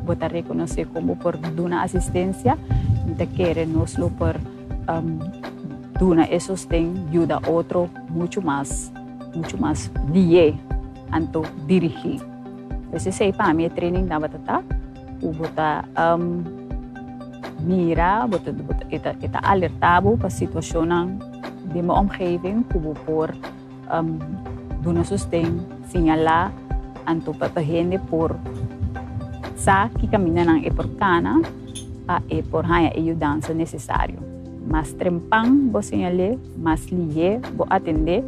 bota reconocer como por dar assistência, então querer nos por dar esos tem ayuda a outro mucho más lié anto dirigir. Entonces sei para mim training da batata, o bota mira, bota eta alertado para situação de uma omgeving, como por dar sustento, signalar anto para gente por sa que caminha na eporcana a por haya ajudança necessário. Mas trempang bo sinale, mas liye bo atender,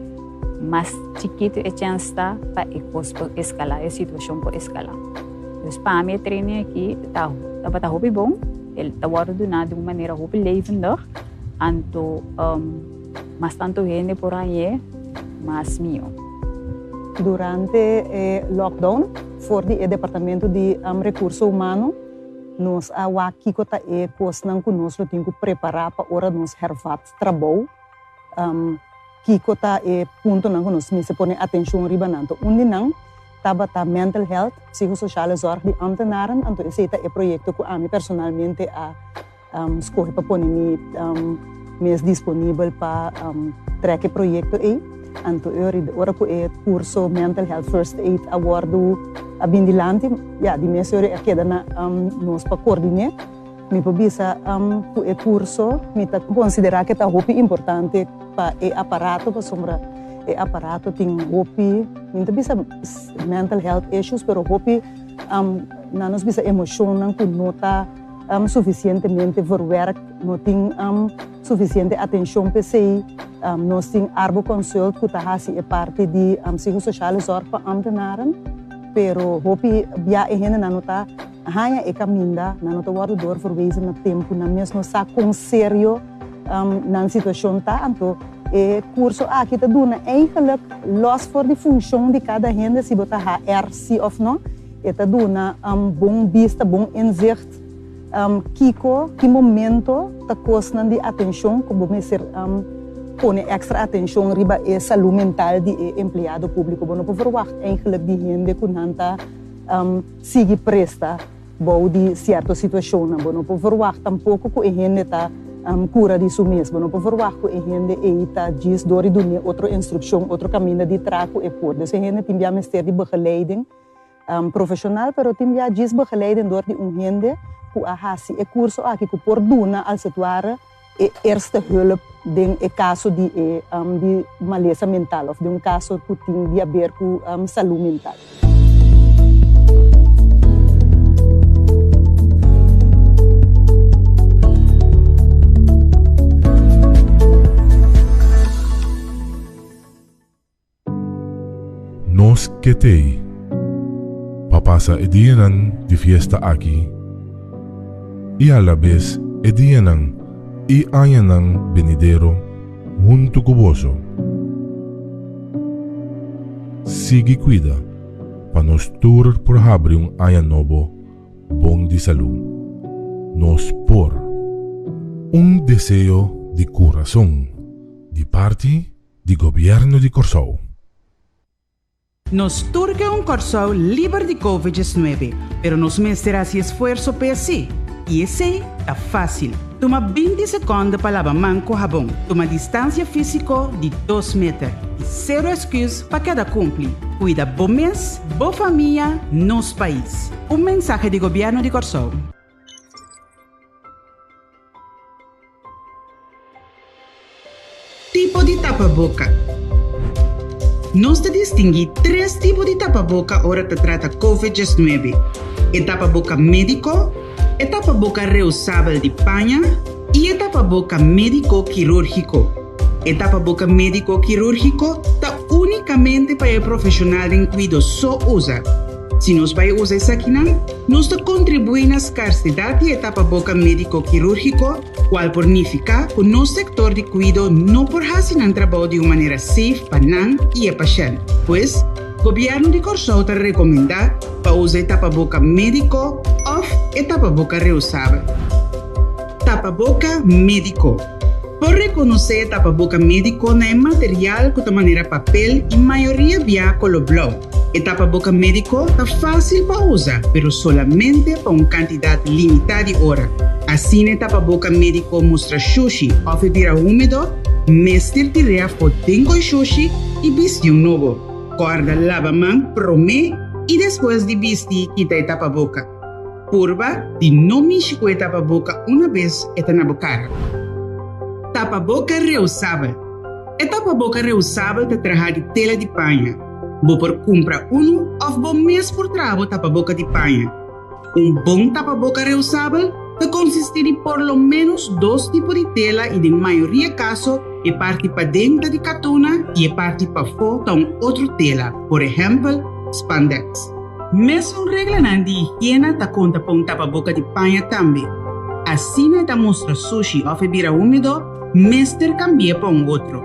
mas chiquito e chance para por escalar, a situação por escalar. Dus para mim treine aqui tá hobby bom, ele tá guardado de uma maneira hobby levendig, anto mas tanto gente por aí, mas mio. Durante o lockdown, for o Departamento de Recursos Humanos, nós aqui kota coisas que nós temos que preparar para hora nós hervat trabalho. Que kota ponto que nós me se põe atenção ribananto. Onde não taba mental health, psicossociale zorg de ambtenaren, então esse é o projeto que a mim personalmente escolhi para pôr me disponível para trekker projeto aí. Anto ora ko curso mental health first aid award a bindilante ya di mesure aqui na nos pa coordinar mi pobisa ku curso mi ta considerar que tá hopi importante pa aparato pa sombra aparato ting hopi mi ta bisa mental health issues pero hopi na nos bisa emocionan ku nota suficientemente verwerkt, não tem suficiente atenção para si, nós tem arbo consult que é parte de psicossociale zorg para ambtenaren, pero hopi bia ehene na nota hanya e caminda na nota worden doorverwezen na tempo na mesmo sa com sério na situação tá anto curso aqui tá doen eigenlijk los voor de functie de cada gente se botar RC of não tá doen bom vista bom inzicht que momento tá costando de atenção como me ser põe extra atenção riba a saúde mental de empregado público não por verwacht eigenlijk die gente que nanta sigue presta bom de certa situação não por verwacht tampouco que a gente tá cura de si mesmo não por verwacht que a gente tá diz door de outra instrução outro caminho de trago e por dus a gente tem já ministério de begeleiding profissional pero tem já diz begeleiding door de gente que a curso aqui que por duna als het ware eerste hulp in caso de maleza mental of de caso que tem a ver com saúde mental. Nos ketei papasa edianan de fiesta aqui e a la vez edianan e ayanan venidero junto cuboso. Sigue cuida para nos tur por abrir ayan novo bom de salud. Nos por deseo de corazón de parte de gobierno de Corsao. Nos turca Corsao libre de COVID-19, pero nos mesterá si esfuerzo para sí. E esse é fácil. Toma 20 segundos para lavar mão com sabão. Toma distância física de 2 metros. E zero excuse para cada cumpre. Cuida bom mês, boa família, nosso país. Mensagem do governo de Corsao. Tipo de tapa-boca. Nós distinguimos 3 tipos de tapa-boca hora que trata COVID-19. Tapa-boca médico, tapa-boca reusável de panha e tapa-boca médico-quirúrgico. Tapa-boca médico-quirúrgico está unicamente para o profissional de cuidado só usa. Se nós vamos usar isso aqui, nós contribuímos na escassidade de tapa-boca médico-quirúrgico, qual significa que o nosso sector de cuidado não pode fazer um trabalho de uma maneira safe para nós e o paciente. Pois, o governo de Corsao está recomendando para usar tapa-boca médico ou tapa-boca reusável. Tapa-boca médico. Por reconhecer tapa-boca médico não é material que de maneira papel e maioria via color blanco. El tapaboca médico está fácil para usar, pero solamente para una cantidad limitada de horas. Así el tapaboca médico muestra sushi o bebida húmedo, mestre direa fotengo sushi y vestir un nuevo. Guarda lavaman, promé y después de vestir quita el tapaboca. Purva de no mexer el tapaboca una vez está na boca. Tapaboca reusable. El tapaboca reusable te traja de tela de paña. Vou por comprar uno of bom mês por trabo tapaboca de paña. Bom tapaboca reusable te consiste de por lo menos 2 tipos de tela y de mayoría caso é parte para dentro de catuna y é parte para fora de outra tela, por ejemplo, spandex. Mesmo regla de higiene ta conta para tapaboca de paña também. Assim ta mostra sushi ou bebida úmido, mestre cambia para outro.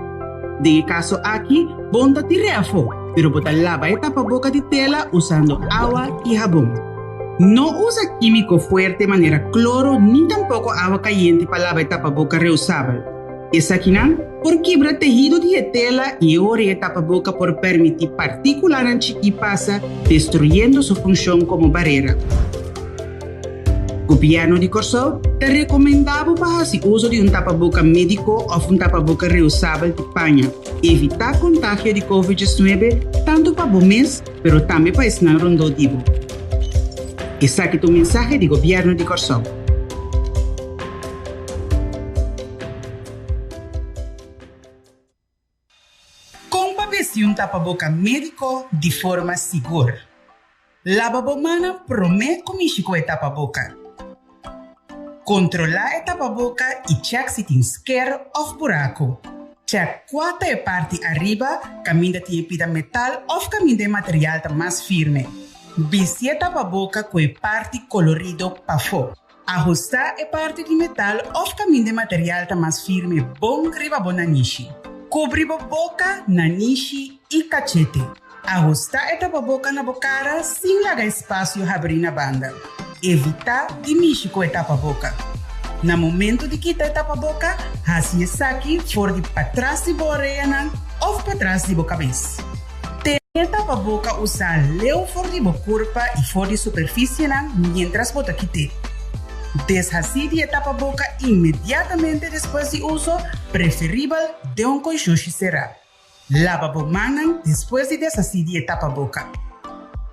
De caso aqui, bom ta tirar fora. Pero botar lava el tapaboca de tela usando agua y jabón. No usa químico fuerte de manera cloro ni tampoco agua caliente para lavar el tapaboca reusable. Esa aquí por quebrar tejido de tela y ahora el tapaboca por permitir partículas en chiqui pasa, destruyendo su función como barrera. Governo de Corsol te recomendava para o uso de tapaboca médico ou tapaboca reusable de paña. Evitar contágio de COVID-19 tanto para o mês, mas também para o rondodivo. Esse aqui é o mensagem do Governo de Corsol. Como vestir tapaboca médico de forma segura? Lava bomana promete comigo com tapaboca. Controlar a tapaboca e check se tem esquerdo ou buraco. Check qual é a parte arriba, caminho de pida metal ou caminho de material mais firme. Vestir a tapaboca com a parte colorido para fora. Ajustar a parte de metal ou caminho de material mais firme bom riba na niche. Cobrir a boca, na niche e cachete. Ajustar a tapaboca na bocara sem largar espaço e abrir na banda. Evitar de mexer com a tapaboca. No momento de quitar a tapaboca, assim aqui fora de para trás de boa orelha ou para trás de boa cabeça. Ter a tapaboca usar leu fora de boa corpo e fora de superfície mientras bota quitar. Deshacer a tapaboca imediatamente depois de uso, preferível de coixuxi será. Lava a mão depois de deshacer a tapaboca.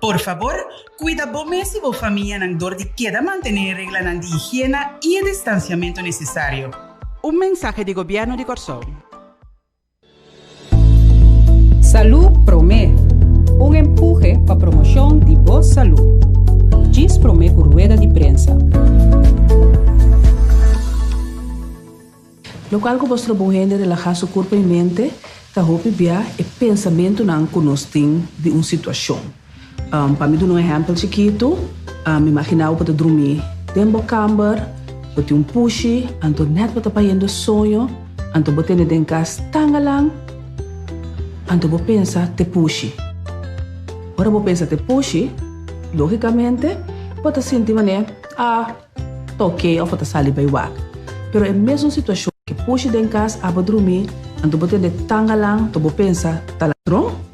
Por favor, cuida bom e sua família na dor de queda manter regla de higiene e distanciamento necessário. Mensagem do Governo de Corsol. Salud Promé, empuje para promoção de boa saúde. Diz Promé por rueda de prensa. Local que vostro bom gente relajar seu corpo e mente, tá hope bia e pensamento não conosting de uma situação. Para mim, dar exemplo chiquito, me imaginava para dormir dentro da cama, para ter pushi, então net para estar indo sonho, então para ter dentro de casa tangalang, então para pensar te pushi. Ora para pensar te pushi, logicamente, para sentir mané, ok, ou para sair para o Pero é mesma situação que pushi dentro de casa, para dormir, então para ter tangalang, então para pensar taladrão.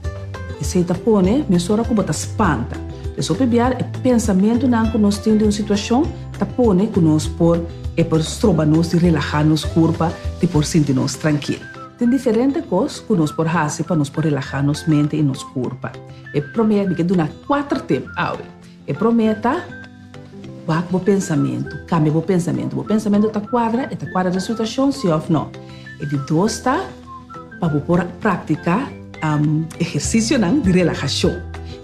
Se está pone, mesora como está espanta. Isso pebiar é pensamento não que nós temos de uma situação, está pone que nós por estroba nós de relaxar nos corpo, de por sentir nós tranquilo. Tem diferentes coisas que nós por fazer para nós por relaxar nos mente e nos corpo. É promete que dura 4 tempos. É prometa o pensamento, cambia o pensamento. O pensamento está quadra da situação, se ou não. E de 2 está para por praticar exercício de relaxação.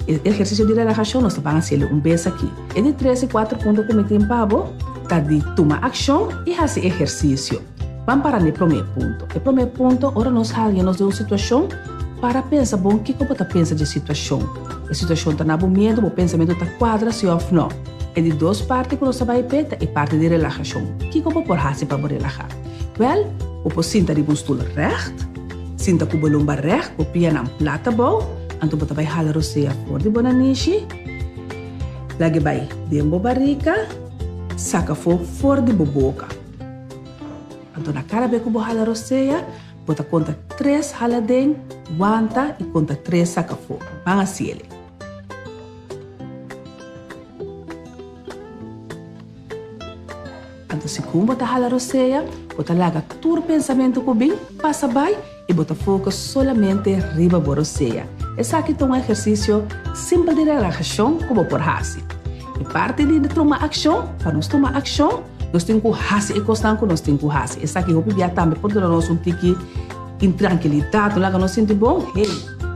O exercício de relaxação nós vamos fazer vez aqui. E de 3 e 4 pontos que me tem pavo, tá de tomar ação e fazer exercício. Vamos para o primeiro ponto. O primeiro ponto, agora nós falamos de uma situação para pensar, bom, o que eu posso pensar de situação? A situação está na medo, o pensamento está quadra, se ou não. E de 2 partes que nós vamos repetir, é parte de relaxação. O que eu posso fazer para relaxar? Well, eu posso sentar de um stoel recht, sinta com o lombar recht, o pia na plata bom, então você vai halar o seia fora de bonanishi, lagi vai dentro da barriga, saca fora de boca. Então na cara bem que você halar o seia, você conta 3 haladem, aguanta e conta 3 saca fora. Vamos assim ele. Anto se como bota hala roceia, bota laga todo pensamento com bem, passa bem e bota foco solamente riba boroceia. Esse aqui é um exercício simples de relaxação como por hasi. E parte de tomar ação, para nós tomar ação, nós temos que hasi e constante nós temos que hasi. Esse aqui eu vou também por nós tiki intranquilidade, lá que nós sentimos bom, hey,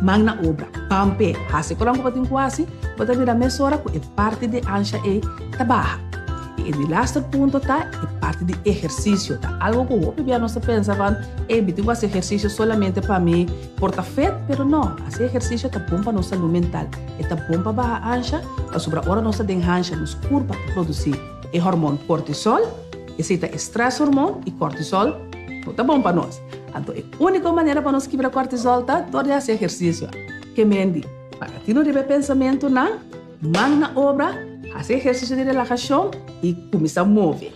magna obra, pampe, hasi korang ko pating hasi, bota vira mesora ko e parte de ancha e tabaha. E de laatste punto tá e parte de exercício tá. Algo que eu bem nós pensavam, bitu esse exercício solamente para mim porta feito, pero não, esse exercício tá bom para nossa saúde mental, e tá bom para baixar ancha, para sobre a hora nossa den ancha nos corpo para produzir e hormônio cortisol, esse tá estresse hormônio e cortisol, tá bom para nós. Então, a única maneira para nós quebrar cortisol tá todo esse exercício. Que mendi, para ti não deve pensamento na magna obra, fazer exercício de relaxação e começar a mover.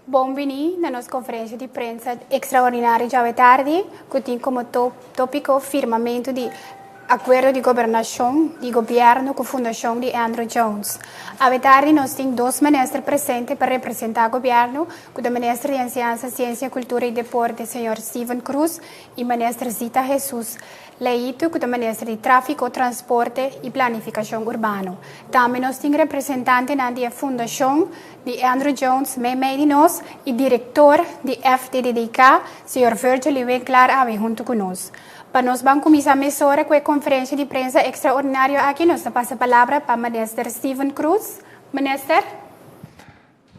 Bom-vindo na nossa conferência de prensa extraordinária de hoje tarde, que tem como tópico firmamento de acordo de governação de governo com a fundação de Andrew Jones. Hoje tarde nós temos dois ministros presentes para representar o governo, o ministro de Ciência, Cultura e Deporte, Sr. Steven Cruz, e o ministro Zita Jesus Leito, que é o ministro de Tráfico, Transporte e Planificação Urbano. Também nós temos representante na fundação de Andrew Jones, meio de nós, e diretor de FTDDK, Sr. Virgil Winkler, junto conosco. Para nós vamos começar a mesura com a conferência de prensa extraordinária aqui. Nós passamos a palavra para o ministro Steven Cruz. Ministro.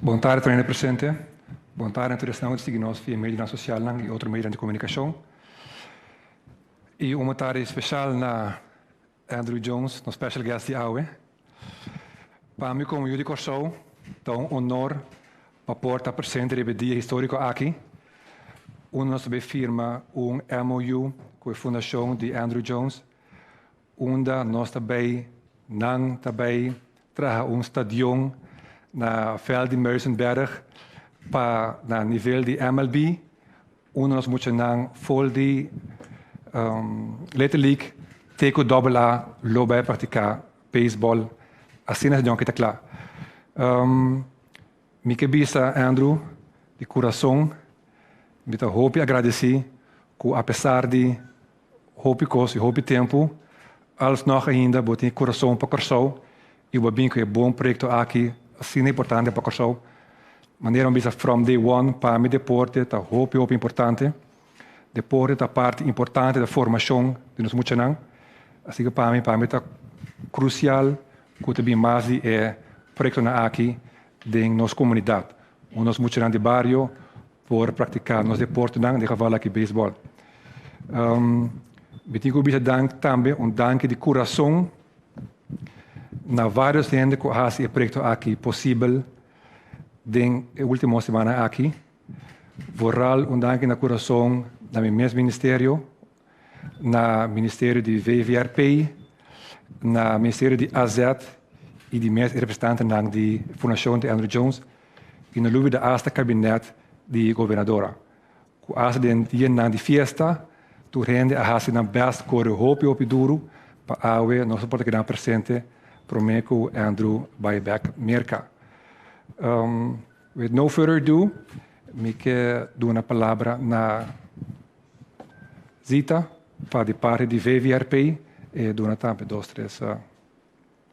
Boa tarde, senhor presidente. Boa tarde a todos que seguem nós via mídia social e outros meios de comunicação. E uma tarde especial na Andrew Jones, nosso special guest de hoje. Para mim, como eu sou, é um honor para portar presente o dia histórico aqui. Nós firma MOU com a fundação de Andrew Jones, onde nós também traz stadion na veld de Mersenberg para na nível de MLB, onde nós moeten vol de Little League, teco AA, lobe praticar baseball, assim é que está claro. Me quebisa Andrew de coração, me tá hope agradecer que apesar de hope cost e hope tempo, als nog ainda botem coração para coração e o bem que é bom projeto aqui, assim é importante para coração. Maneira bisa from day one para mim deporte tá hope importante. Deporte é parte importante da formação de nós muitos assim que para mim tá crucial que também mais é projeto na aqui de nossa comunidade, nós muitos de barrio por praticar nosso deporte de cavalo aqui beisebol. Me tenho que dar também dank de coração na vários gente que faz esse projeto aqui possível na última semana aqui. Vooral dank na coração na meu mesmo ministério, na ministério de VVRP, na ministério de AZ e de meus representantes da fundação de Andrew Jones e no lugar da asta cabinet de governadora. Com asa dia na de fiesta, tu rende a hasi na best corre hopi duro para awe nosso português presente promeco Andrew buyback merca. With no further ado, me que dou uma palavra na Zita para de parte de VVRP e dou também duas três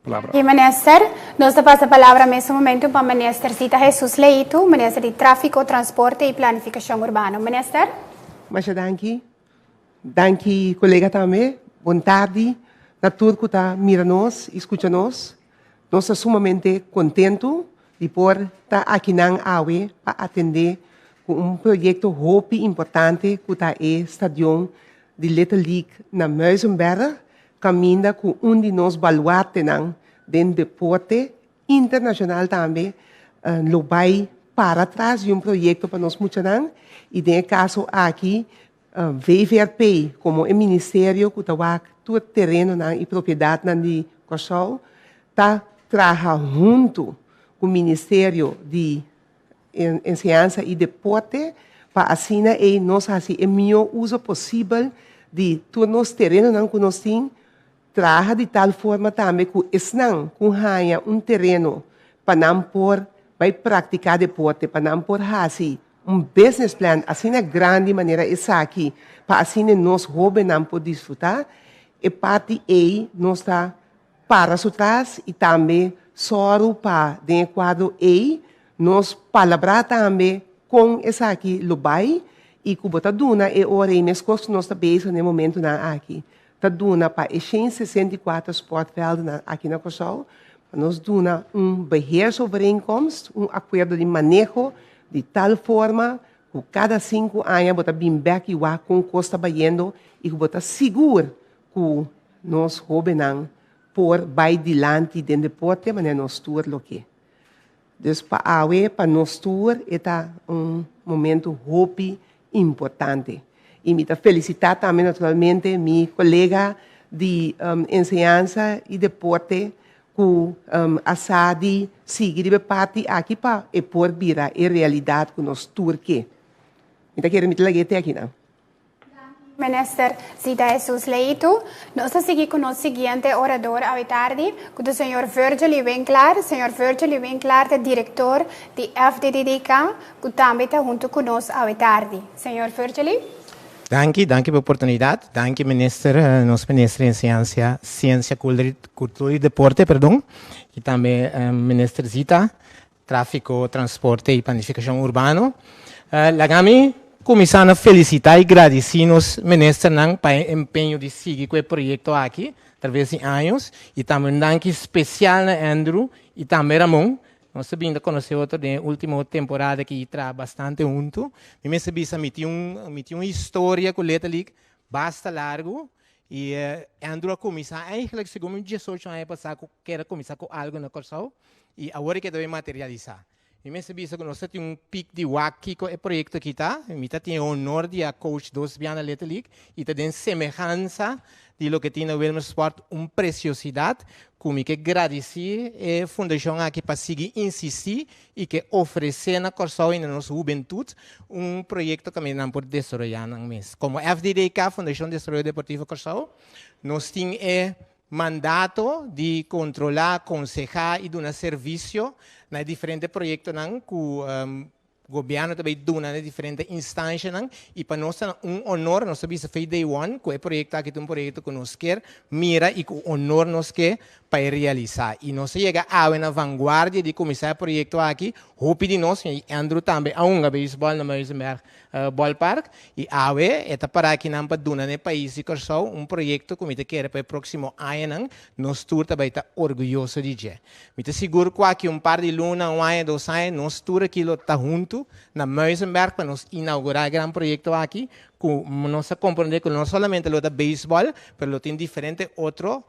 palavras. E ministro, nós passamos a palavra nesse momento para o ministro Zita Jesus Leito, ministro de Tráfico, Transporte e Planificação Urbana. Ministro? Mas danke, colega também. Boa tarde a todos que estão mirando-nos, escutando-nos. Nós estamos sumamente contentos de poder estar aqui na AUE para atender com projeto hope importante que está o estadion de Little League na Muizenberg, caminha com de nós baluarte dentro do deporte internacional também, lo vai para trás de projeto para nós muito e no caso aqui, VVRP, como o Ministério que está todo terreno e propriedade de Corsol, está trabalhando junto com o Ministério de Enseñanza e Deporte para assim nós fazer o melhor uso possível de todos os terrenos que nós temos, trabalha de tal forma também que estão com terreno para não por vai praticar deporte, para não por fazer business plan, assim na grande maneira essa aqui, para assim nós jovens não poder desfrutar, e parte A nós está para trás e também só para dentro do quadro A, nós palabrar também com essa aqui, Lubai, e que bota duna e ora nesse curso nós está bem no momento aqui. Está duna para 64 sportvelden aqui na Corsol, nós duna beheersovereenkomst, acordo de manejo de tal forma que cada 5 anos bota bem back e com costa baiendo e que bota seguro que nós jovens por vai dilante dentro do deporte, mas nós tour lo que. Para nós tour é momento hope importante. E me felicitar também naturalmente minha colega de enseñanza e deporte que asadi seguir parte aqui para e por virar a realidade que nós tour que. Então quero me trazer aqui não. Minister Zita Jesus Leito, nós seguimos com o seguinte orador à tarde, com o senhor Virgil Winkler. Senhor Virgil Winkler é diretor de FDDK, que também está junto conosco à tarde. Senhor Virgil. Danke pela oportunidade. Danke, minister, nosso ministro em Ciência, Cultura e Deporte, perdão. E também minister Zita, Tráfico, Transporte e Planificação Urbano. Lagami, começando a felicitar e agradecer nos ministros para o empenho de seguir com o projeto aqui, através de anos, e também danke especial a Andrew e também Ramon. Nós sabemos conhecer outro na última temporada que está bastante junto. E me sabia que uma história com letra ali bastante largo. E Andrew começou, eigenlijk, segundo 18 anos passado, quer começar com algo na Corsol, e agora que deve materializar. E me sabia que nós temos pico de WAC com o projeto que está. E tem o honor de coach dos Biana Letra League e tem semelhança de lo que tem no Wilmer Sport, preciosidade. Como que agradecer a fundação aqui para seguir insistir e que oferecer na Corsol e na nossa juventude projeto que nós podemos desenvolver no mês. Como FDDK, Fundação de Desenvolvimento Deportivo Corsol, nós temos mandato de controlar, aconselhar e dar serviço na diferentes projetos que o governo também dá na diferentes instâncias e para nós é honor, nós sabemos que Day One, que é projeto aqui, um projeto que nós quer mira e que honor nós quer para realizar. E nós chega na vanguarda de começar o projeto aqui, hope de nós, e Andrew também, a beisebol no Meusenberg Ballpark, e é para aqui não para dar no país de Corsol projeto que me quer para o próximo ano, nós tour também está orgulhoso de dizer. Me seguro que aqui par de luna, 2 anos, nós tour aqui está junto na Meusenberg para nós inaugurar o grande projeto aqui, que nós compreender que não somente o da beisebol, mas tem diferentes outros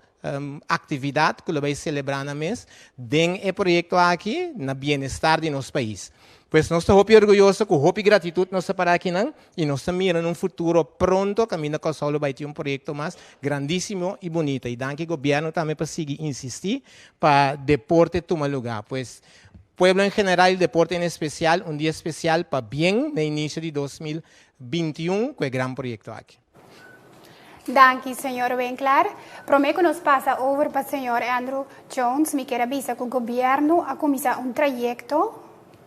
atividade que vai celebrar no mês, dentro do projeto aqui, no bem-estar de nosso país. Pois nós estamos orgulhosos, com hope e gratidão nós para aqui, e nós miramos um futuro pronto, que a Corsol vai ter projeto mais grandíssimo e bonito. E danke o governo também para seguir insistir para deporte tomar lugar. Pois pueblo em geral e deporte em especial, dia especial para bem no início de 2021, com o grande projeto aqui. Danke, senhor Winkler. Prometo que nos passa over para o senhor Andrew Jones. Me quer avisar que o governo a começar trajeto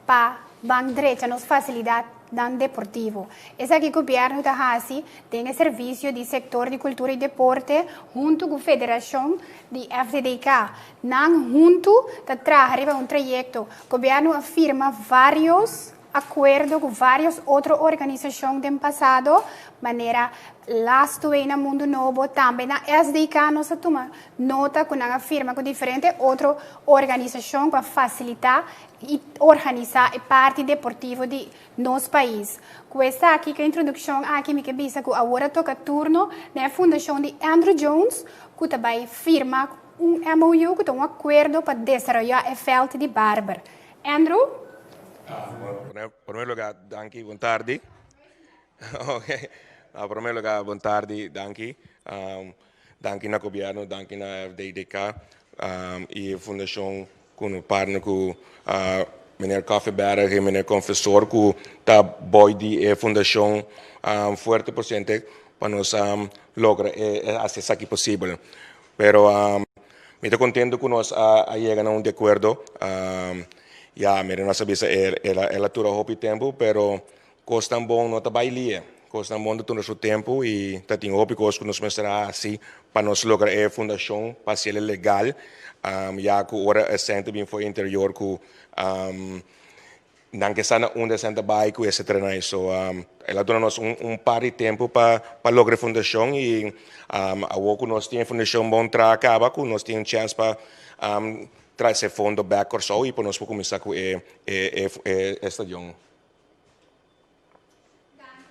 para banco direita nos facilidade dan deportivo. Esse aqui o governo da Hasi tem serviço de setor de cultura e deporte junto com a federação de FDDK. Não junto da trajeto o governo afirma vários acordo com várias outras organizações do passado, maneira lá no mundo novo, também na SDK, nós tomamos nota com uma firma com diferentes outras organizações para facilitar e organizar a parte deportiva de nosso país. Com esta aqui, que a introdução aqui, me que bisa que agora toca turno na fundação de Andrew Jones, que também firma MOU, que tem um acordo para desenvolver o felt de Barber. Andrew? In primo luogo, danke, buon tardi. Okay. In primo luogo, buon tardi, danke. Danke na governo, danke na FDDK e fundação com partner com meneer Kaffeberg e meneer Confessor, que está boy de fundação forte porcento para nós lograr fazer isso aqui possível. Pero me estou contente que nós chegamos a um acordo. Ja, mira, nós sabemos ela tura hopi tempo, pero costa bom não tá bailia, costa bom de todo o tempo e tá tem hopi coisa que nós mostrar assim para nós lograr a fundação para ser legal, já que ora é sempre bem foi interior que não que sana onde senta bai que esse treinar so ela dona nós par de tempo para lograr a fundação e a que nós tem fundação bom tra acaba que nós tem chance para traz esse fundo back or so e para nós começar com estadio.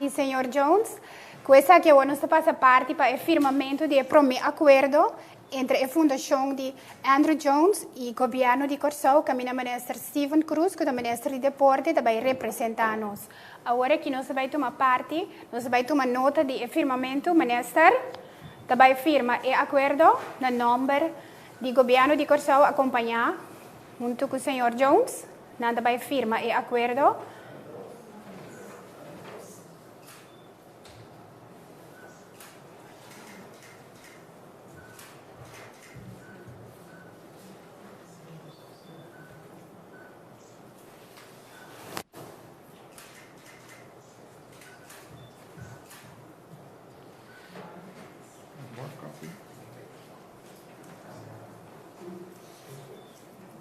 E senhor Jones, com essa aqui nós passa parte para o firmamento de primeiro acordo entre a fundação de Andrew Jones e o governo de Corsão, que é o ministro Steven Cruz, que é o ministro de Deporte, também representa-nos. Agora que nós vamos tomar parte, nós vamos tomar nota de firmamento, ministro, também firma o acordo no nome do governo de Corsão acompanhar, junto com o senhor Jones, nada vai firma o acordo.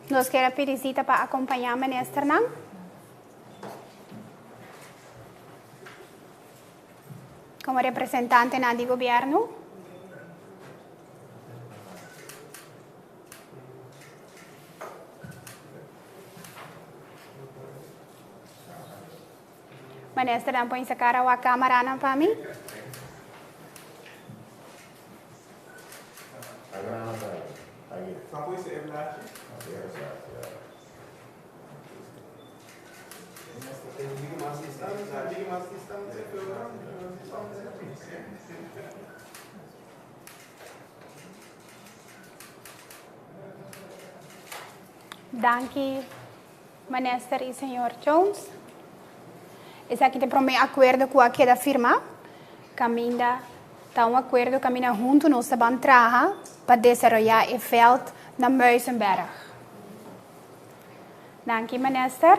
Nós queremos pedir cita para acompanhar o ministro, não? Como representante do governo. Ministro, não põe essa cara à câmera não para mim? Danke, ministro e senhor Jones. Esse aqui tem um acordo com a firma. Caminha, tá acordo, caminha junto, nós vamos trabalhar para desenvolver o feld na Muizenberg. Danke, ministro.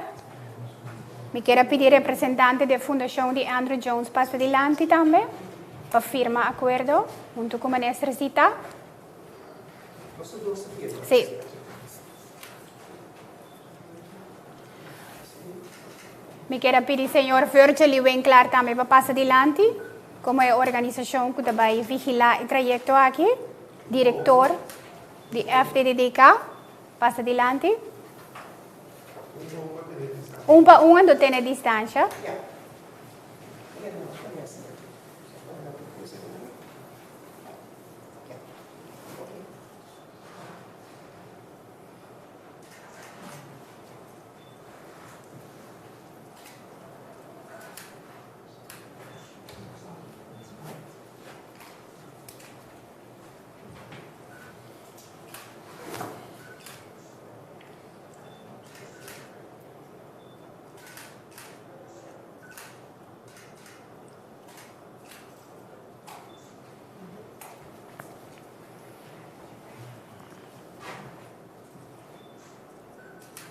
Me quero pedir representante da fundação de Andrew Jones para adiante também, para firmar acordo, junto com o ministro Zita. Sim. Me quero pedir senhor Virgil Winkler também para passar adiante, como é a organização que vai vigilar o trajeto aqui, diretor de FDDK, passa adiante. Para não tem distância.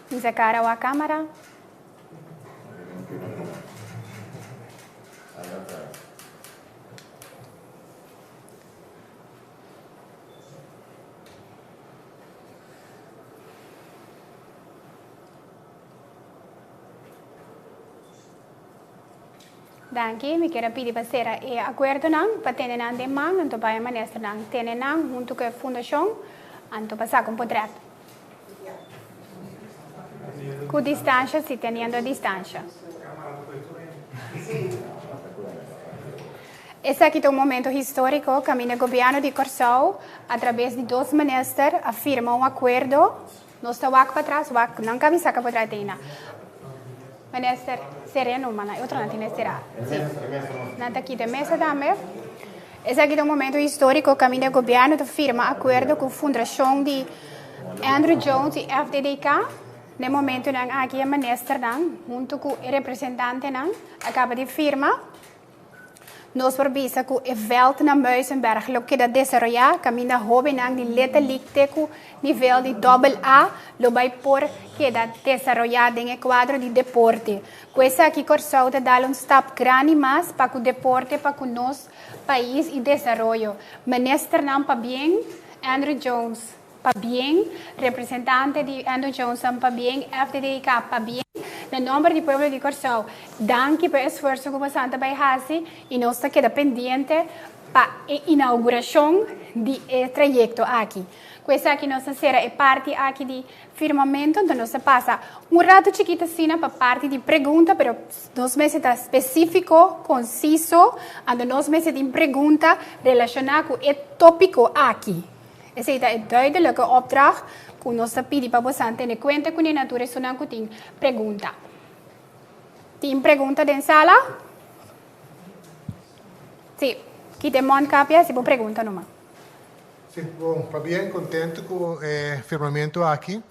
Essa cara à câmera. Danke, me quero pedir para ser e acordo não, para ter não de mão, então para a ministra não ter não, junto com a fundação, então passar com projeto. Com distância, se tendo distância. Esse aqui é um momento histórico que o governo de Corsau, através de 2 ministros, afirma um acordo. Nós estamos para trás, não cabe sacar para trás. Ministro, sereno, mas outra não tem será. Sim. Não está aqui da mesa também. Esse aqui é um momento histórico que o governo afirma acordo com a fundação de Andrew Jones e FDDK. No momento que aqui a ministra, junto com o representante, acaba de firmar. Nós probisa que o evento na Muizenberg lo queda desarrollar, camina jovem de letterlijk com nível de AA, lo vai por queda desarrollado em quadro de deporte. Coisa aqui Corsau te dá step grande mais para o deporte, para o nosso país e desenvolvimento. Minister não para bem, Andrew Jones para bem, representante de Andrew Jones para bem, FDDK para bem. No nome do povo de Corsau, danke pelo esforço que você vai fazer e nós estamos pendente para a inauguração do trajeto aqui. Coisa aqui nossa será é parte aqui de firmamento, então nós passa rato chiquito assim para parte de pergunta, pero nós meses está específico, conciso, e nós meses de pergunta relacionada com o tópico aqui. Esse é duidelijke opdracht. Que nós pedimos para você ter conta com a natureza não tem pergunta. Tem pergunta dentro da sala? Sim. Que tem uma cópia, se você pergunta não. Sim, bom, para bem contente com o firmamento aqui,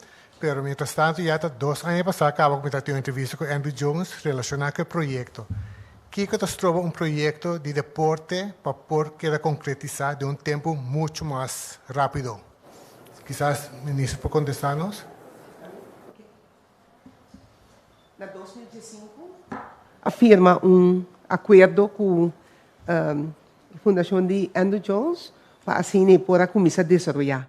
pero mientras tanto já está 2 anos passados acabo de ter uma entrevista com Andrew Jones relacionada com o projeto. Que se trova um projeto de deporte para poder concretizar de um tempo muito mais rápido. Quizás, ministro, pode contestar-nos? Na 2015, afirma acordo com a Fundação de Andrew Jones para assim poder começar a desenvolver.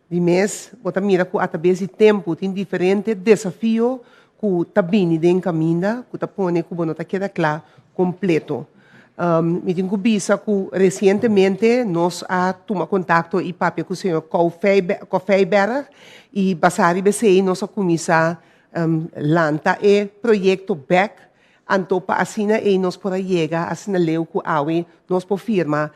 De mês, você mira que através de tempo tem diferentes desafios que está vindo em caminho, que está pondo que não está queda claro completo. Me tenho que recentemente nós tomamos contato e papel com o senhor Koffeiberg e basari BCI nós começamos lançar o projeto BEC, então para assim e nós podemos chegar assim leu com a nós podemos firmar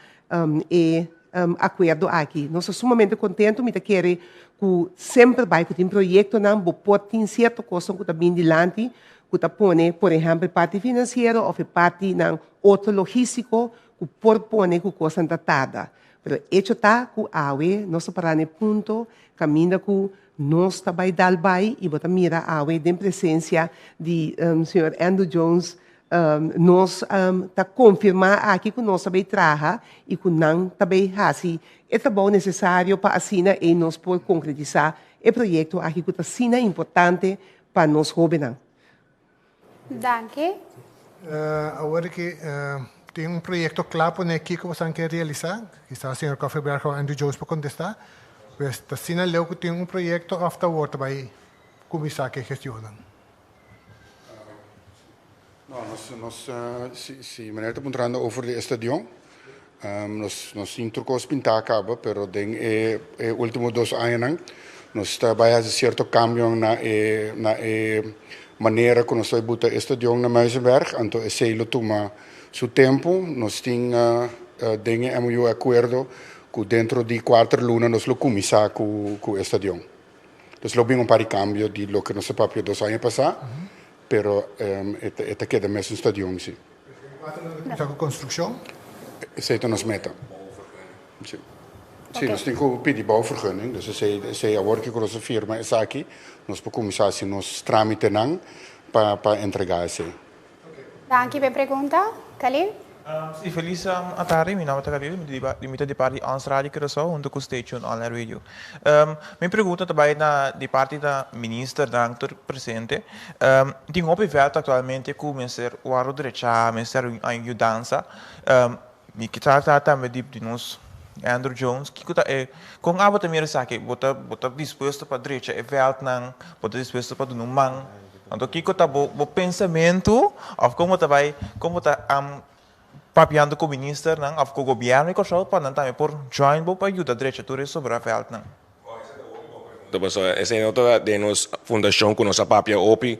acordo aqui. Nós somos sumamente contentes, me querer que sempre vai com um projeto não pode ter certa coisa que está vindo adiante, que está pondo, por exemplo, parte financeira ou parte não outro logístico que por pone que coisa tratada. Pero hecho está que a nós para no ponto caminha que nós também dá vai e bota mira a de presença de senhor Andrew Jones nós tá confirmar aqui que nós também traga e que não também assim é bom necessário para assim e nós por concretizar o projeto aqui que está sendo importante para nós jovens. Danke. Agora que tem projeto claro para aqui que você quer realizar, quizás o senhor Koffeiberg ou Andrew Jones para contestar, pues está sendo leu que tem projeto afterward para começar a gestionar. Se meneer está perguntando over de stadion, nós introcos pintar acaba, pero den último 2 anos nós está vai fazer certo cambio na maneira que nós vai botar o stadion na Muizenberg, então esse ele toma seu tempo, nós temos um acordo que dentro de 4 lunas nós lo começar com o stadion. Nós lo vimos para cambio de lo que nós papel 2 anos passados, pero esta queda mesmo stadion sim. Começar com construção? Essa é a nossa meta. Sim. Sim, nós temos que pedir bouwvergunning, dus essa é a work que nossa firma é aqui, nós podemos começar assim nos trâmites para entregar isso. Danke pela pergunta, Khalil. Sì, felice a tardi, mi nome è Khalil, limito di parti Ans Radio Curaçao, junto com Station Online Radio. Minha pergunta também de parte da ministra, da actor presente, tem um evento atualmente que o Ministério do Direito, o Ministério da Ajudança, que trata também de nós, Andrew Jones, que com a também sabe, bota disposto para direito, evento não, bota disposto para não man, Então, que tá o pensamento, of como tá papiando com o ministro, não, of com o governo e com o para não também por join para ajudar a direita tudo sobre a veld, não. Então, essa é outra de nossa fundação com nossa papia OPI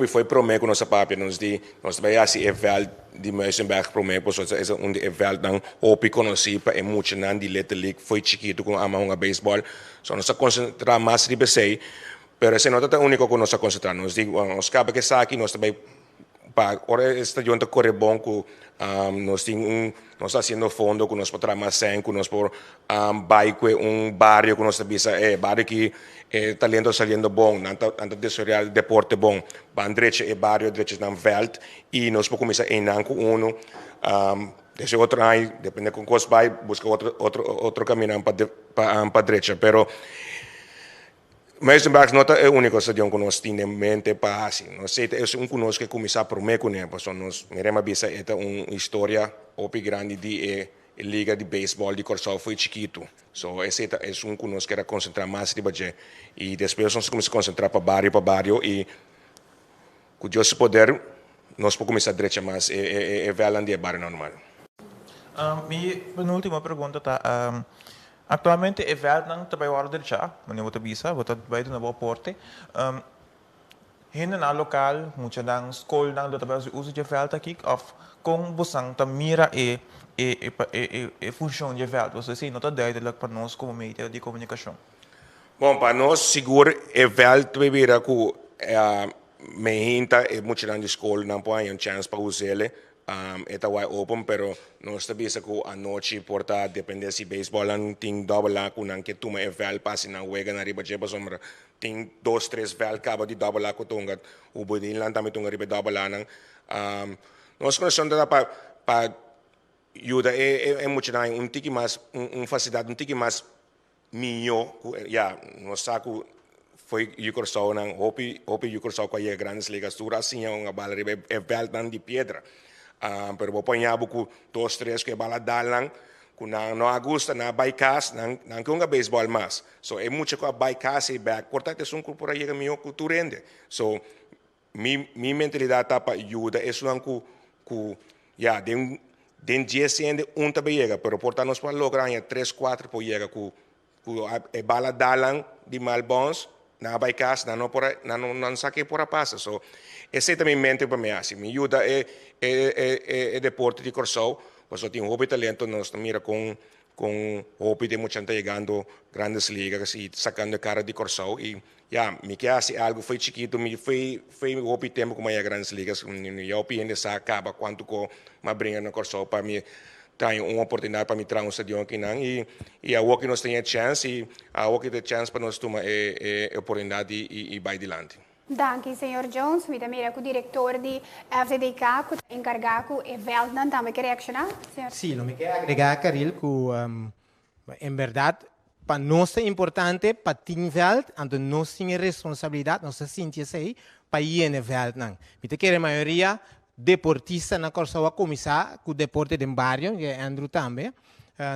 foi promê com nossa papia, nós vai assim veld de Muizenberg promê, pois é onde veld não OPI conheci para muito não de letterlijk foi chiquito com a mão a beisebol, só nós concentrar mais de BC. Pero ese no es único que nos concentramos. Nos cabe que está aquí, nos também para ahora este estadio está corre bom que nos está haciendo fondo, que nos por almacén, que nos por bike barrio que nos avisa, barrio que talento saliendo bom, anta desarrollar deporte bom, van derecha barrio derecha na veld e nos por começar em nanco uno, desde outro aí, depende com qual vai, busca outro caminho para derecha, pero Muizenberg não é o único estadio que nós temos em mente para assim. Nós é que nós que começar por meio com ele, porque nós miramos bisa é uma história opi grande de liga de beisebol de Corsol foi chiquito. So esse é que nós quer concentrar mais de budget e depois nós começamos a concentrar para barrio e com Deus poder nós podemos começar a direita mais é velando de barrio normal. Minha última pergunta tá Actualmente é veld não trabalha hora de já, mas não visa, vou trabalhar na boa porte. Hina na local, muita na escola não do trabalho uso de veld aqui, of com busang ta mira e função de veld, você sim nota duidelijk para nós como meio de comunicação. Bom, para nós seguro é veld beber com mehinta e muita na escola não põe um chance para usar ele. Esta vai open, pero nós sabemos que a noite porta depende se beisebol não tem double lá com não que tuma é vel passe na wega na riba jeba sombra tem 2, 3 vel cabo de double lá com tunga o bodin lá também tunga riba double lá não nós conhecemos da para ajuda é muito na tiki mais facilidade tiki mais minho já nós saco foi Yukorsau não hopi Yukorsau com a grandes ligas dura assim é uma bala riba é vel não de pedra pero vou apanhar com 2, 3 que bala dalang que não agusta na bycast não que um beisebol mais so é muito com a bycast e back portanto é por aí que minha cultura rende so minha mentalidade tá para ajuda é só que já den dia sendo também chega pero portanto nós para lograr 3, 4 por chega com a bala dalang de malbons na bycast não saque por a passa so esse também mente para mim assim me ajuda é deporte de Corsol pois eu tenho hobby talento nós mira com hobby de muita gente chegando grandes ligas e sacando cara de Corsol e me quer assim algo foi chiquito me foi hobby tempo com a grandes ligas eu opino essa acaba quanto com uma brinca no Corsol para mim tenho uma oportunidade para me trazer um estadio aqui não e a que nós temos chance e a que tem chance para nós tomar oportunidade e vai adiante. Dank u, senhor Jones. We mira com o diretor de FDDK, que encargado e Veldnan, também quer reaccionar? Sim, não me quer agregar, Karil, que em verdade, para nós é importante, para Team Veld, então nós temos responsabilidade, nós sentimos aí, para ir no Veldnan. Me quer a maioria deportista na Corsol a começar com o deporte de barrio, que é Andrew também.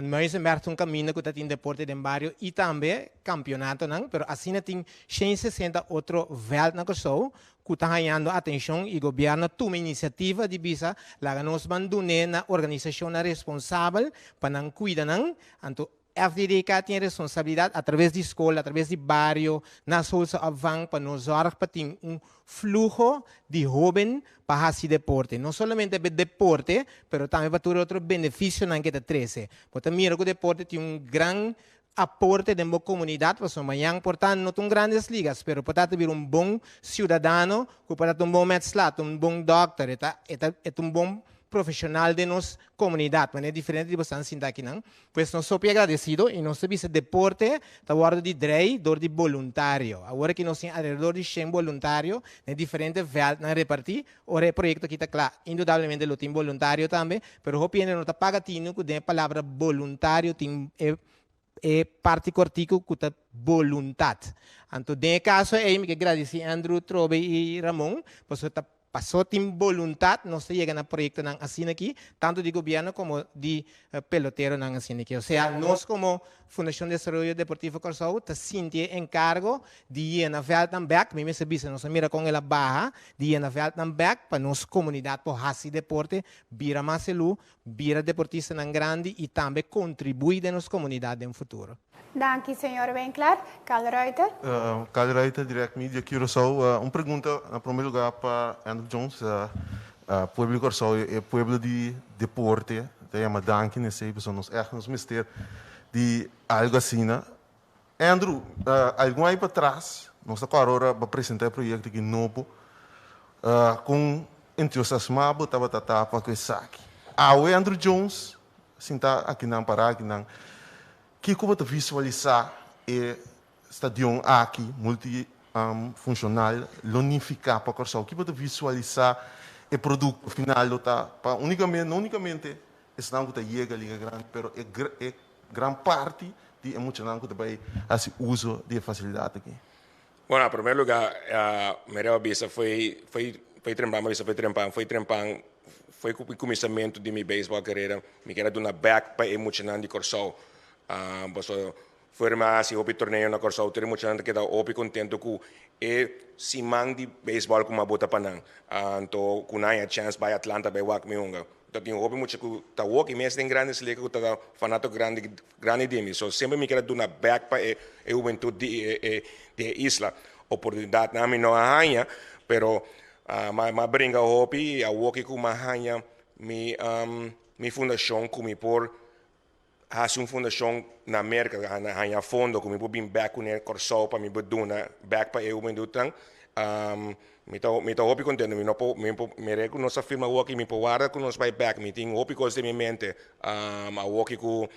Nós temos um caminho que tem deporte de barrio e também campeonato, não? Mas assim tem 160 outro veld na Corsol que está ganhando atenção e o governo toma iniciativa de visa lá nós mandamos na organização responsável para não cuidar, não? Então FDDK tem responsabilidade através de escola, através de barrio, nas ruas avang para nos zorgar para ter fluxo de jovens para fazer deporte. Não somente para deporte, mas também para ter outro benefício na que treze. Porque mira que o deporte tem grande aporte de uma comunidade, porque amanhã, portanto, não tem grandes ligas, mas para ter bom cidadão, para ter bom médico, bom doctor, é bom profissional de nossa comunidade, mas é diferente de você sentar aqui, não? Pois nós somos agradecidos e nós temos deporte, está hora de direito, de voluntário. Agora que nós temos alrededor de 100 voluntários, é diferente na repartir, ora é projeto que está claro, indudablemente lo tem voluntário também, mas o PN não está pagando com a palavra voluntário, tem parte cortico que está vontade. Então, nesse caso, eu me agradeço a Andrew, Trobe e Ramon, porque está passou tem voluntade, nós chegamos a projeto não assim aqui, tanto de governo como de pelotero não assim aqui. Ou seja, nós como Fundação de Desarrollo Deportivo Corsou, te sentimos encargo de ir na veld en back, mesmo se nós mira com ela barra, de ir na veld en back para nossa comunidade por hasi deporte, vira mais elu, vira deportista não grande e também contribui de nossa comunidade no futuro. Dank u, senhor Winkler. Carl Reuter. Carl Reuter, Direct Media, Curaçao. Uma pergunta, em primeiro lugar, para Andrew Jones. Pueblo de Curaçao é pueblo de deporte. Tem uma dank nesse pessoal, nós é nos mister de algo assim. Andrew, algum aí para trás, nós agora vamos apresentar o projeto aqui novo, com entusiasmo, estava para que saque. O Andrew Jones, assim está aqui na Pará, aqui na que como te visualizar o estadião aqui multifuncional, unificar para Corsau, que pode visualizar o produto final para não unicamente estão que chega ali grande, pero é grande parte de emocional que também faz uso de facilidade aqui. Bueno, em primeiro lugar, minha visa foi o começamento de minha beisebol carreira, me quero dar uma back para emocional de Corsau. Foi mais o torneio na Corsau, ter muito gente que está opi contente com e simang de beisebol com uma bota panang. Então, com a chance vai Atlanta vai wak miunga. Então, tem opi muito que tá wak e mesmo tem grande se liga que tá fanato grande de mim. So sempre me quero dar uma back para e juventude de isla. Oportunidade na minha arranha, pero ma brinca opi a wak com uma arranha mi fundação como por has uma fundação na América, há fundo, como eu vim back com o Corsau para me dar back para eu me dar, me tá hobby contente, me rego nossa firma aqui, me guarda com nós vai back, me tem hobby coisa de minha mente, a aqui com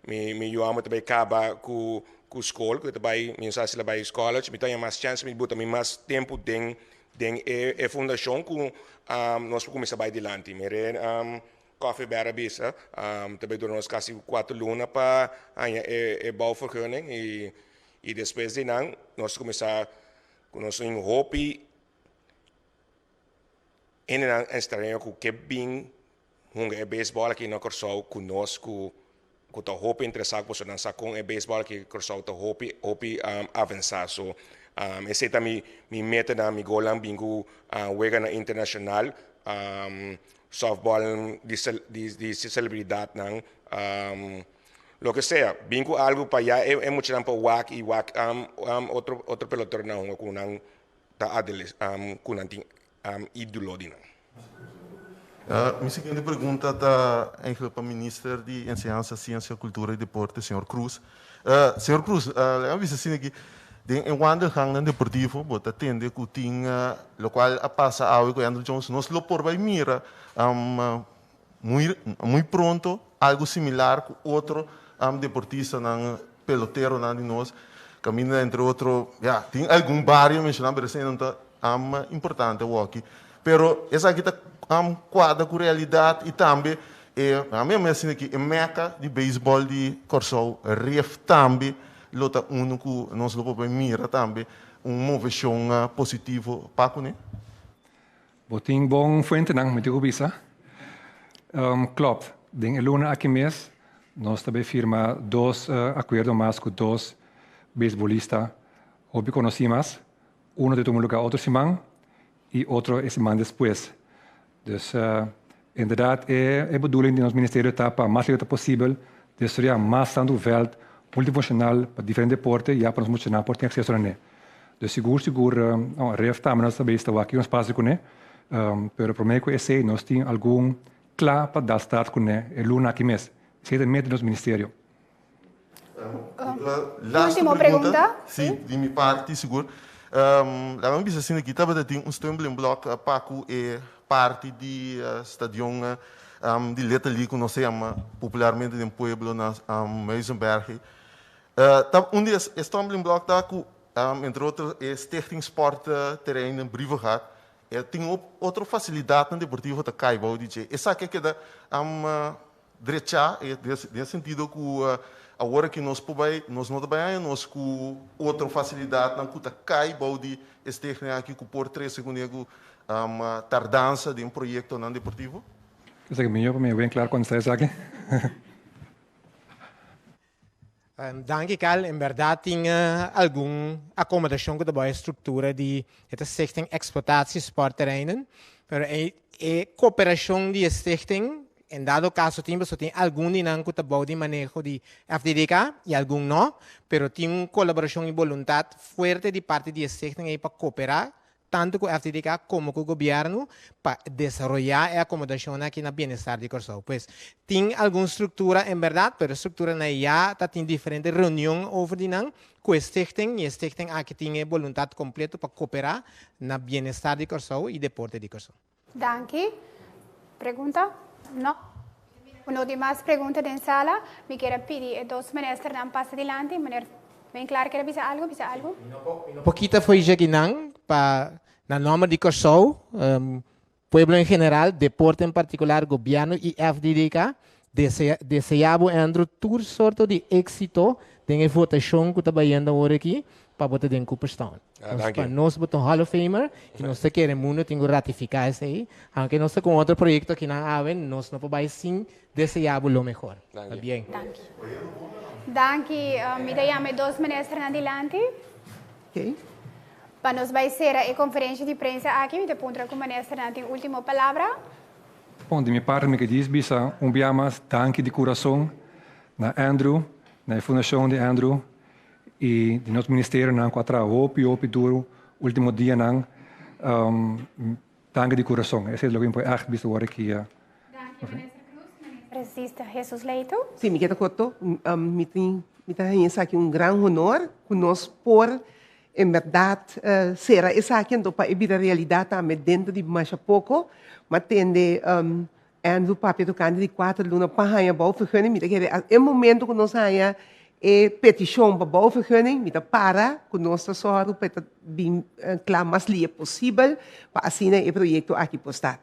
me amo também acaba com escola, que também me sabe vai escola, me tem mais chance, me botar mais tempo den fundação com nós começar vai adiante, me Coffee Better Bisa, também durante quase 4 lunas para a bouwvergunning e depois de não, nós começamos com nosso hobby em estranho com que bem o beisebol aqui na Corsau conosco com o hobby interessado por nós com o beisebol aqui na Corsau o hobby avançar so esse também me meta na mi golang bingo wega na internacional softball de celebridade não lo que sea bingo algo para allá é muito tempo wak e wak outro pelotero não com não tá adeles com não ídolo de não. Minha segunda pergunta está para o Ministro de Enseñanza, Ciência, Cultura e Deporte, Sr. Cruz. Sr. Cruz, eu vi assim aqui em wandelgang deportivo, bota atende que tinha, lo qual passa ao que Andrew Jones nos lo por vai mira muito pronto algo similar com outro deportista não pelotero não de nós caminha entre outro tem algum barrio mencionado mas não tá importante o aqui pero essa aqui tá quadra com realidade e também a minha assim aqui é meca de beisebol de Corsau ref também lota único nós lo por mira também moveção positivo para com Boting bom fuente nang met de visa. Klopt. Ding Eluna aqui mês nós também firma 2 acordos mais com 2 beisbolistas. Hoje conhecemos um de tomar lugar outro semana e outro semana depois. Dus inderdaad é bedoeling de ons ministerie para mais rápido possível destruir mais tanto veld multifuncional para diferentes deportes e para nos multinacional por ter acesso a né. Dus seguro ref também nós também está aqui um espaço com né. Pero por meio que nós temos algum claro para dar start com ele luna aqui mês se é meio do ministério. Última pergunta. Sim, de minha parte seguro. Lá vamos dizer assim aqui estava tem stumbling block para que parte de estadião de letra ali que nós chama popularmente em pueblo na Meisenberg. Onde stumbling block tá com entre outros Stichting Sport Terrein em Brivegat. Tem outra facilidade no deportivo da Caiba, DJ. Essa aqui é da direita, nesse sentido que agora que nós não trabalhamos com outra facilidade, não custa cai, balde, este aqui com por 3 segundos, uma tardança de projeto não deportivo? Quer dizer, para mim é bem claro quando você aqui. Danke, Carl. Em verdade, tinha alguma acomodação com a estrutura de stichting exploitatie sportterreinen. Mas a cooperação de stichting, em dado caso, tem algum dinam com o de manejo de FDDK e algum não, mas tem uma colaboração e vontade forte de parte de stichting para cooperar tanto com a FDDK como com o governo para desenvolver a acomodação aqui na bem-estar de Corsão. Pois tem alguma estrutura, em verdade, mas a estrutura na IA tem diferentes reuniões over dinam com o stichting e o stichting aqui tem a vontade completa para cooperar na bem-estar de Corsão e deporte de Corsão. Danke. Pergunta? Não. Uma demais pergunta da sala. Me quero pedir dois ministros não passar adiante. Maneira bem claro, quer dizer algo? Um pouquinho foi já que não, para na nome de Corsão, pueblo em geral, deporte em particular, governo e FDDK, desejamos Andrew toda sorte de êxito na votação que está trabalhando agora aqui para botar em Cooperstown. Nós botamos Hall of Famer e nós queremos tem que ratificar isso aí, aunque nós com outro projeto que não há, nós não podemos sim desejamos o melhor. Está bem? Danke. Me chamo dois ministros adiante. Ok. Para nós vai ser a conferência de prensa aqui, me pergunto com o ministro na última palavra. Bom, de minha parte, me diz, bisa, biamas, danke de coração na Andrew, na fundação de Andrew, e de nosso ministério, não contra opi duro, último dia, não, danke de coração. Esse é o que eu acho, bisa, agora aqui. Resista Jesus Leito. Sim, me quero contar, me tem aqui grande honor conosco por em verdade, será essa aqui então para evitar a realidade também dentro de mais pouco, mas tende Andrew papel tocando de 4 lunas para ganhar boa vergunning, me quer é momento que nós ganha petição para boa vergunning, me para que nós só para bem claro mais lia possível para assim o projeto aqui postar.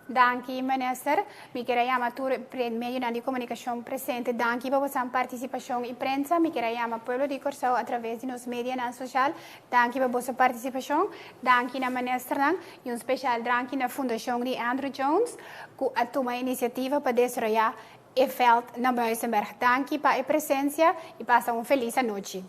Danke, minister. Me quero chamar o meio de comunicação presente. Danke por vossa participação e prensa. Me quero chamar o povo de Corsão através de nos mídias sociais. Danke por vossa participação. Danke na minister e especial danke na fundação de Andrew Jones que tomou a iniciativa para desenvolver o feld na Muizenberg. Danke para a presença e passa uma feliz noite.